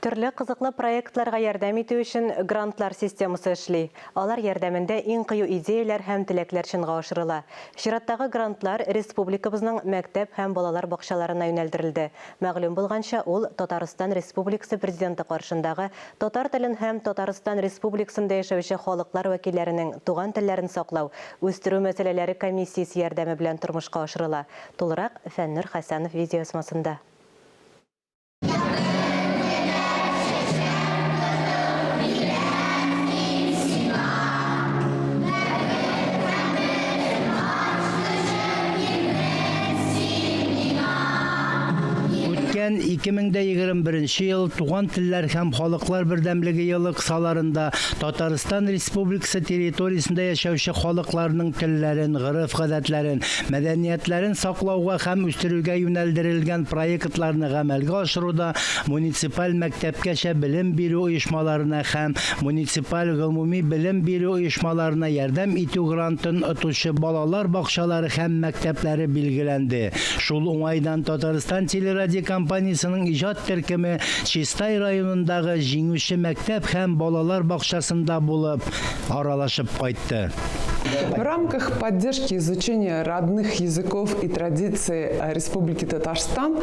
Түрлі қызықлы проектларға ярдәм итү үшін грантлар системасы эшли. Алар ярдәмендә иң кыю идеяләр һәм теләкләр чынга ашырыла. Чираттагы грантлар республикабызның мәктәп һәм балалар бакчаларына юнәлдерелде. Мәгълүм булганча, ул Татарстан Республикасы президенты каршындагы татар телен һәм Татарстан Республикасында яшәүче халыклар вәкилләренең туган телләрен саклау, үстерү мәсьәләләре комиссиясе ярдәме белән тормышка ашырыла. Тулырак Фәннур Хәсәнов видеосмасында. Өткен 2021 ел туган телләр һәм халыклар бердәмлеге елы кысаларында Татарстан Республикасы территориясендә яшәүче халыкларның телләрен, гырыф-гадәтләрен, мәдәниятләрен саклауга һәм үстерүгә юнәлдерелгән проектларны гамәлгә ашыруда муниципаль мәктәпкәчә белем бирү оешмаларына һәм муниципаль гомуми белем бирү оешмаларына ярдәм итү грантын отучы балалар бакчалары һәм мәктәпләре билгеләнде. Шул уңайдан Татарстан телерадио компаниясының иҗат төркеме Чистай районындагы җиңүче мәктәп һәм балалар бакчасында булып аралашып кайтты. В рамках поддержки изучения родных языков и традиций Республики Татарстан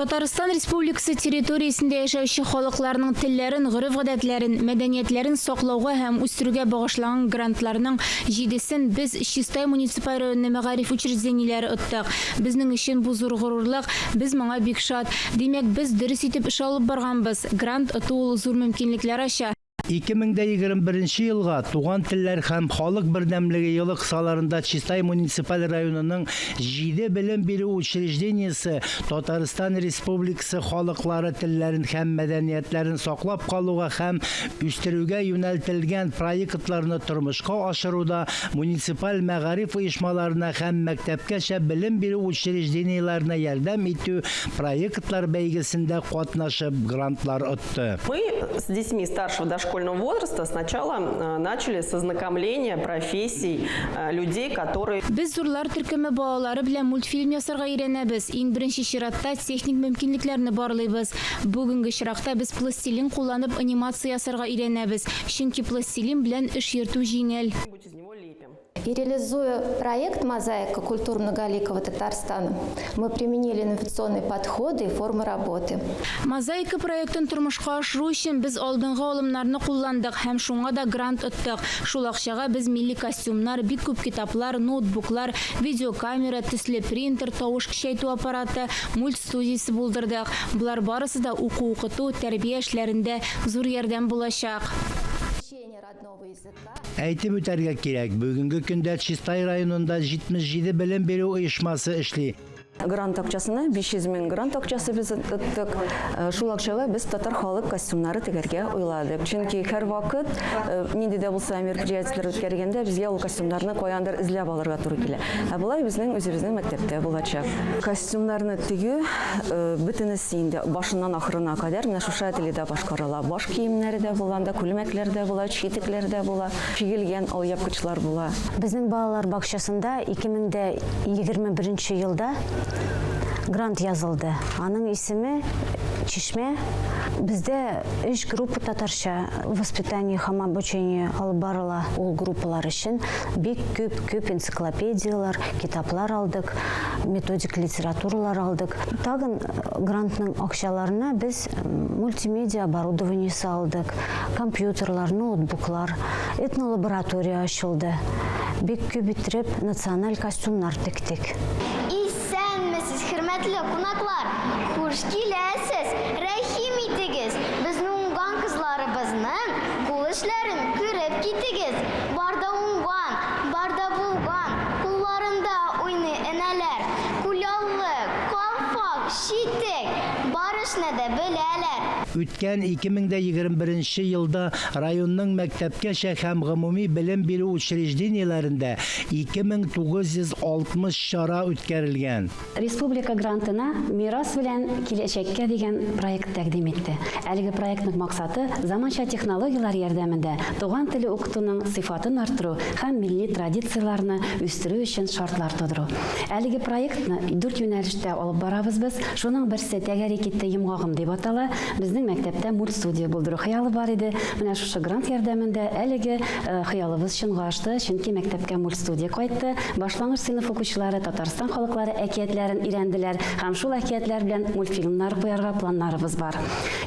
Татарстан Республикасы территориясендә яшәүче халыкларның телләрен, гырыф-гадәтләрен, мәдәниятләрен саклауга һәм үстерүгә багышланган грантларның 7сен без Чистай муниципаль районы мәгариф учреждениеләре оттык. Безнең өчен бу зур горурлык, без моңа бик шат. Димәк, без дөрес итеп эш алып барганбыз. Грант оту зур мөмкинлекләр ача. 2021 елга туган телләр һәм халык бердәмлеге елы кысаларында Чистай муниципаль районының 7 белем бирү учреждениесе Татарстан Республикасы халыклары телләрен һәм мәдәниятләрен саклап калуга һәм үстерүгә юнәлтелгән проектларны тормышка ашыруда муниципаль мәгариф оешмаларына һәм мәктәпкәчә белем бирү учреждениеләренә ярдәм итү проектлар бәйгесендә катнашып грантлар отты. Мы с детьми старшего дошкольного возраста сначала начали с ознакомления профессий людей, которые... Без зурлар төркеме балалары белән мультфильм ясарга өйрәнәбез. Иң беренче чиратта техник мөмкинлекләрне барлыйбыз. Бүгенге чиракта без пластилин кулланып анимация ясарга өйрәнәбез. Чөнки пластилин белән эш йөртү җиңел. И реализуя проект «Мозаика. Культура многоликого Татарстана», мы применили инновационные подходы и формы работы. Мозаика проектын тормышка ашыру өчен без алдынгы алымнарны кулландык һәм шуңа да грант оттык. Шул акчага без милли костюмнар, бик күп китаплар, ноутбуклар, видеокамера, төсле принтер, тавыш көчәйтү аппараты, мультстудиясе булдырдык. Булар барысы да уку-укыту, тәрбия эшләрендә зур ярдәм булачак. Әйтеп үтәргә кирәк, бүгенге көндә Чистай районында 77 белем бирү оешмасы эшли. Грант акчасына 500 мең грант акчасы без оттык. Шул акчага без татар халык костюмнары тегәргә уйладык. Чөнки һәр вакыт нинди дә булса мероприятиеләр үткәргәндә безгә ул костюмнарны каяндыр эзләп алырга туры килә. Ә болай безнең үзебезнең мәктәптә булачак. Костюмнарны тегү бөтенесе инде башыннан ахырына кадәр менә шушы ательедә башкарыла. Баш киемнәре дә була, күлмәкләр дә була, читекләр дә була, чигелгән алъяпкычлар була. Безнең балалар бакчасында 2021 елда грант язылды. Аның исеме Чишмә. Бездә 3 группа татарча воспитание һәм обучение алып барыла. Ул группалар өчен бик күп энциклопедиялар, китаплар алдык, методик литературалар алдык. Тагын грантның акчаларына без мультимедиа оборудование алдык, компьютерлар, ноутбуклар, этнолаборатория ачылды. Бик күп итеп националь костюмнар тектик. Исәнмесез, хөрмәтле кунаклар, хуш киләсез, рәхим итегез, безнең уңган кызларыбызның кул эшләрен күреп китегез. Барда уңган, барда булган, кулларында уйный энәләр, куляллы, калфак, читек, барышны да беләләр. Үткән 2021 елда районның мәктәпкәчә һәм гомуми белем бирү учреждениеләрендә 2960 чара үткәрелгән. Республика грантына мирас белән киләчәккә дигән проект тәкъдим итте. Әлеге проектның максаты заманча технологиялар ярдәмендә туган теле укытуның сыйфатын арттыру һәм милли традицияларны үстерү өчен шартлар тудыру. Әлеге проектны 4 юнәлештә алып барабыз без. Шуның берсе тәгәрәк итте йомгагым дип атала. Безнең мәктәптә мультстудия булдыру хыялы бар иде. Менә шушы грант ярдәмендә әлеге хыялыбыз чынга ашты, чөнки мәктәпкә мультстудия кайтты. Башлангыч сыйныф укучылары Татарстан халыклары әкиятләрен өйрәнделәр һәм шул әкиятләр белән мультфильмнар куярга планнарыбыз бар.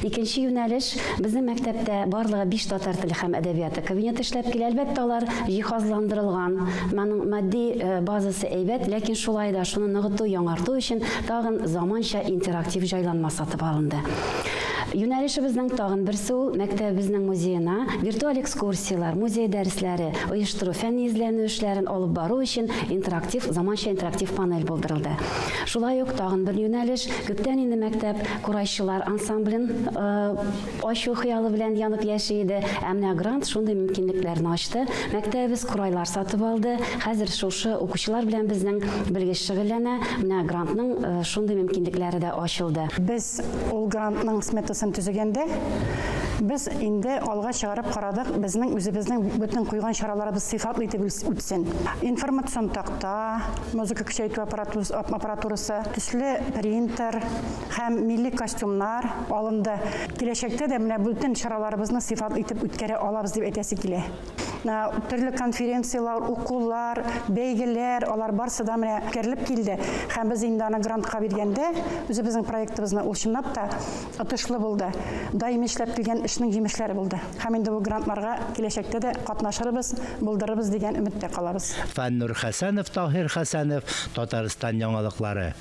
Икенче юнәлеш безнең мәктәптә барлыгы 5 татар теле һәм әдәбияты кабинеты эшләп килә. Әлбәттә, алар җиһазландырылган. Моның матди базасы әйбәт, ләкин шулай да шуны ныгыту, яңарту өчен тагын заманча интерактив җайланма сатып алынды. Юнәлешебезнең тагын берсе ул мәктәбебезнең музеена виртуаль экскурсиялар, музей дәресләре оештыру, фәнни эзләнү эшләрен алып бару өчен заманча интерактив панель булдырылды. Шулай ук тагын бер юнәлеш күптән инде мәктәп курайчылар ансамблен ачу хыялы белән янып яши иде. Менә грант шундый мөмкинлекләрне ачты. Мәктәбебез курайлар сатып алды. Хәзер шушы укучылар белән безнең белгеч шөгыльләнә. Менә грантның шундый мөмкинлекләре дә ачылды. Без ул грантның сметасын төзегәндә без инде алга чыгарып карадык. Безнең үзебезнең бөтен куйган чараларыбыз сыйфатлы итеп үтсен. Информацион такта, музыка көчәйтү аппаратурасы, төсле принтер һәм милли костюмнар алынды. Киләчәктә дә менә бөтен чараларыбызны сыйфатлы итеп үткәрә алабыз дип әйтәсе килә. Төрле конференциялар, укулар, бәйгеләр, алар барсы да менә үткәрелеп килде. Һәм без инде аны грантка биргәндә үзебезнең проектыбызны ул чынлап та отышлы булды. Даими эшләп килгән эшнең җимешләре булды. Һәм инде бу грантларга киләчәктә дә катнашырбыз, булдырырбыз дигән өметтә калабыз. Фәннур Хәсәнов, Таһир Хәсәнов, Татарстан яңалыклары.